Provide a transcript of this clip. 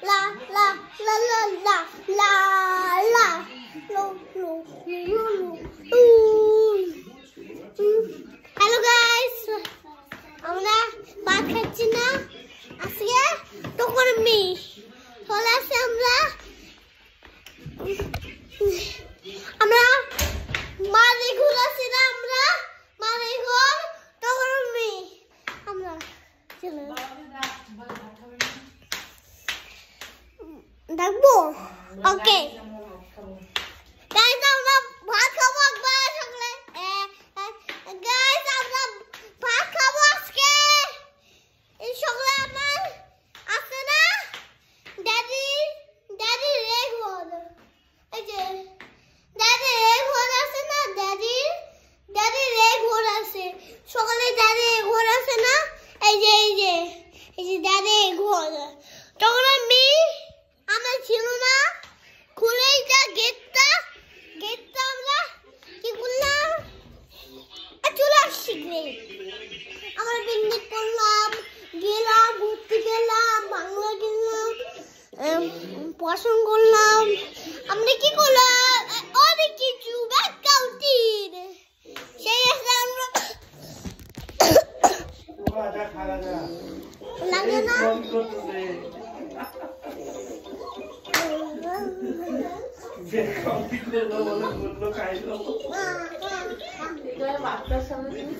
la la la la la la la lo lo lo lo hello guys আমরা ভাত খাচ্ছি না আজকে তখন আমি চলে আসছে আমরা মাঝে ঘুরাচ্ছি না আমরা মাঝে ঘর তখন আমি আমরা চলে ডাকবো ওকে গাইস আমরা ভাত খাবো একবার সকালে গাইস আমরা ভাত খাবো আজকে এই সকালে আমার আছে না দাদি রে ঘর এই যে দাদি রে ঘর আছে না দাদি রে ঘর আছে সকালে দাদি রে ঘর আছে না এই যে দাদি ঘর তখন আমি আমার ছিল না খুলে যা গেটটা আমরা কি করলাম চলে আসছি আমরা পিকনিক করলাম গেলাম ঘুরতে গেলাম বাংলা গেলাম পছন্দ করলাম আমরা কি করলাম অনেক কিছু ব্যাকআউটিং সেই আমরা লাগে না বাচ্চার সামনে তুমি